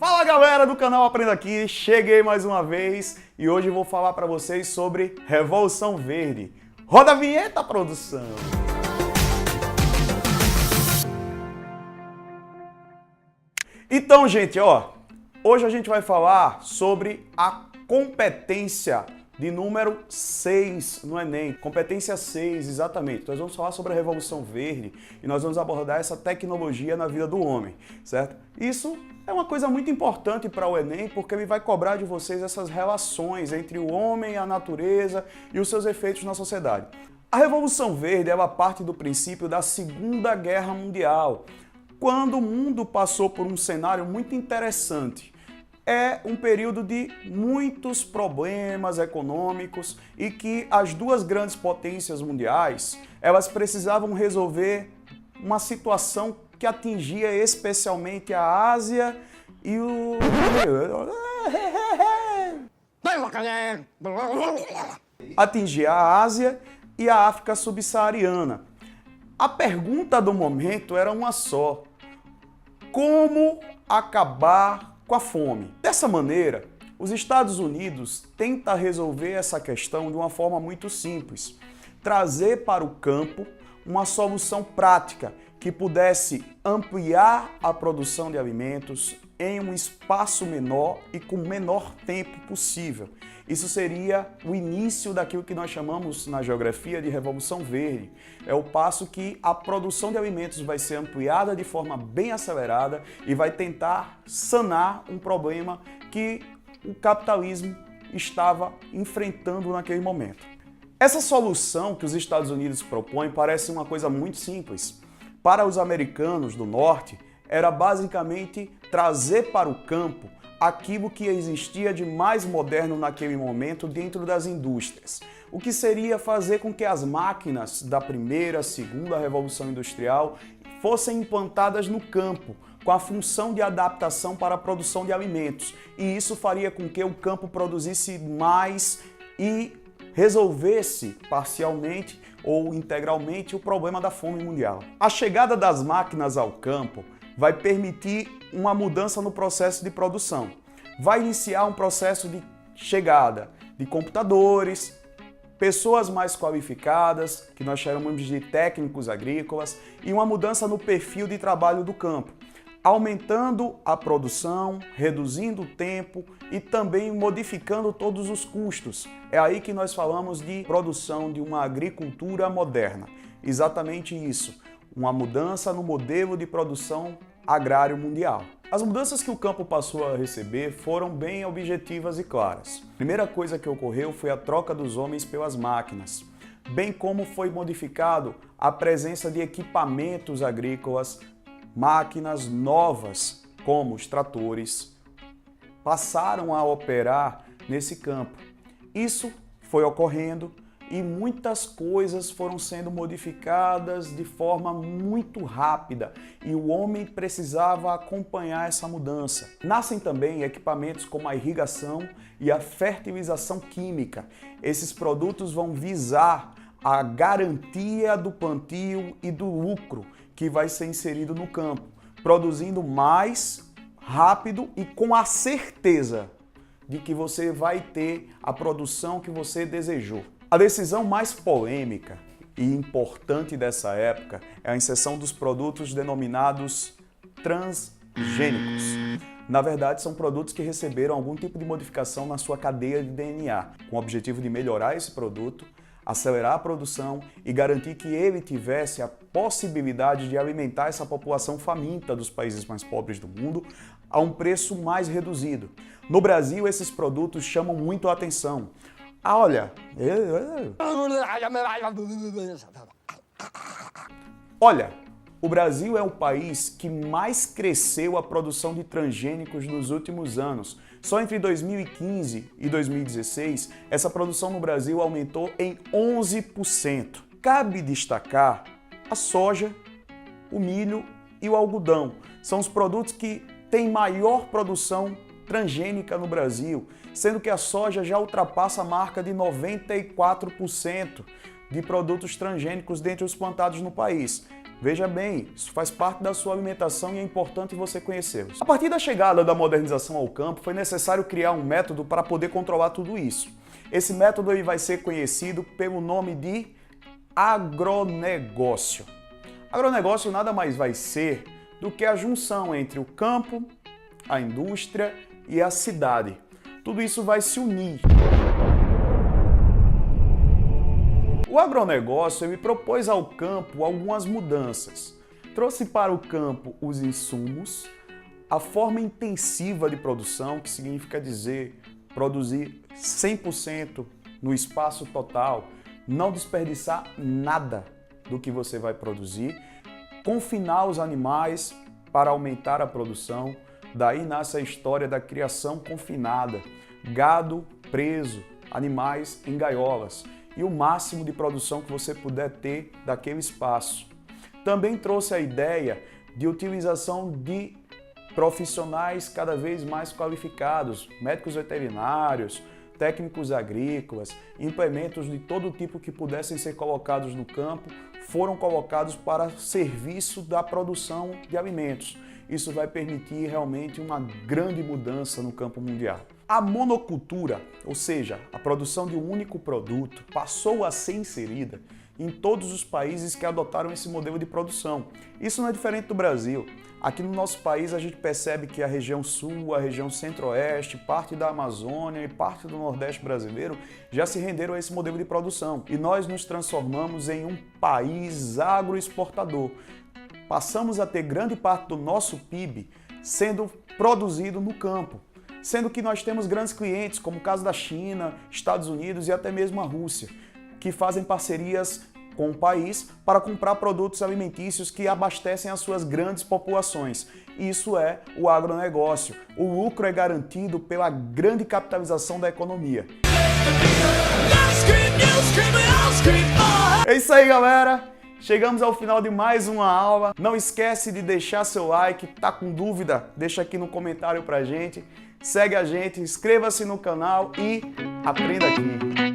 Fala galera do canal Aprenda Aqui, cheguei mais uma vez e hoje vou falar para vocês sobre Revolução Verde. Roda a vinheta, produção! Então, gente, hoje a gente vai falar sobre a competência de número 6 no Enem. Competência 6, exatamente. Nós vamos falar sobre a Revolução Verde e nós vamos abordar essa tecnologia na vida do homem, certo? Isso é uma coisa muito importante para o Enem, porque ele vai cobrar de vocês essas relações entre o homem, a natureza e os seus efeitos na sociedade. A Revolução Verde, ela parte do princípio da Segunda Guerra Mundial, quando o mundo passou por um cenário muito interessante. É um período de muitos problemas econômicos e que as duas grandes potências mundiais, elas precisavam resolver uma situação que atingia especialmente a Ásia e o... atingia a Ásia e a África subsaariana. A pergunta do momento era uma só: como acabar com a fome? Dessa maneira, os Estados Unidos tentam resolver essa questão de uma forma muito simples: trazer para o campo uma solução prática que pudesse ampliar a produção de alimentos em um espaço menor e com o menor tempo possível. Isso seria o início daquilo que nós chamamos na geografia de Revolução Verde. É o passo que a produção de alimentos vai ser ampliada de forma bem acelerada e vai tentar sanar um problema que o capitalismo estava enfrentando naquele momento. Essa solução que os Estados Unidos propõem parece uma coisa muito simples. Para os americanos do norte, era basicamente trazer para o campo aquilo que existia de mais moderno naquele momento dentro das indústrias. O que seria fazer com que as máquinas da primeira, segunda Revolução Industrial fossem implantadas no campo, com a função de adaptação para a produção de alimentos. E isso faria com que o campo produzisse mais e resolvesse parcialmente ou integralmente o problema da fome mundial. A chegada das máquinas ao campo vai permitir uma mudança no processo de produção. Vai iniciar um processo de chegada de computadores, pessoas mais qualificadas, que nós chamamos de técnicos agrícolas, e uma mudança no perfil de trabalho do campo, aumentando a produção, reduzindo o tempo e também modificando todos os custos. É aí que nós falamos de produção de uma agricultura moderna. Exatamente isso. Uma mudança no modelo de produção agrário mundial. As mudanças que o campo passou a receber foram bem objetivas e claras. A primeira coisa que ocorreu foi a troca dos homens pelas máquinas, bem como foi modificado a presença de equipamentos agrícolas, máquinas novas, como os tratores, passaram a operar nesse campo. Isso foi ocorrendo e muitas coisas foram sendo modificadas de forma muito rápida e o homem precisava acompanhar essa mudança. Nascem também equipamentos como a irrigação e a fertilização química. Esses produtos vão visar a garantia do plantio e do lucro que vai ser inserido no campo, produzindo mais, rápido e com a certeza de que você vai ter a produção que você desejou. A decisão mais polêmica e importante dessa época é a inserção dos produtos denominados transgênicos. Na verdade, são produtos que receberam algum tipo de modificação na sua cadeia de DNA, com o objetivo de melhorar esse produto, acelerar a produção e garantir que ele tivesse a possibilidade de alimentar essa população faminta dos países mais pobres do mundo a um preço mais reduzido. No Brasil, esses produtos chamam muito a atenção. Olha, o Brasil é o país que mais cresceu a produção de transgênicos nos últimos anos. Só entre 2015 e 2016, essa produção no Brasil aumentou em 11%. Cabe destacar a soja, o milho e o algodão. São os produtos que têm maior produção transgênica no Brasil, sendo que a soja já ultrapassa a marca de 94% de produtos transgênicos dentre os plantados no país. Veja bem, isso faz parte da sua alimentação e é importante você conhecê-los. A partir da chegada da modernização ao campo, foi necessário criar um método para poder controlar tudo isso. Esse método aí vai ser conhecido pelo nome de agronegócio. Agronegócio nada mais vai ser do que a junção entre o campo, a indústria e a cidade. Tudo isso vai se unir. O agronegócio ele propôs ao campo algumas mudanças. Trouxe para o campo os insumos, a forma intensiva de produção, que significa dizer produzir 100% no espaço total, não desperdiçar nada do que você vai produzir, confinar os animais para aumentar a produção. Daí nasce a história da criação confinada, gado preso, animais em gaiolas e o máximo de produção que você puder ter daquele espaço. Também trouxe a ideia de utilização de profissionais cada vez mais qualificados, médicos veterinários, técnicos agrícolas, implementos de todo tipo que pudessem ser colocados no campo, foram colocados para serviço da produção de alimentos. Isso vai permitir realmente uma grande mudança no campo mundial. A monocultura, ou seja, a produção de um único produto, passou a ser inserida em todos os países que adotaram esse modelo de produção. Isso não é diferente do Brasil. Aqui no nosso país a gente percebe que a região sul, a região centro-oeste, parte da Amazônia e parte do Nordeste brasileiro já se renderam a esse modelo de produção. E nós nos transformamos em um país agroexportador. Passamos a ter grande parte do nosso PIB sendo produzido no campo, sendo que nós temos grandes clientes, como o caso da China, Estados Unidos e até mesmo a Rússia, que fazem parcerias com o país para comprar produtos alimentícios que abastecem as suas grandes populações. Isso é o agronegócio. O lucro é garantido pela grande capitalização da economia. É isso aí, galera! Chegamos ao final de mais uma aula. Não esquece de deixar seu like. Tá com dúvida? Deixa aqui no comentário pra gente. Segue a gente, inscreva-se no canal e aprenda aqui.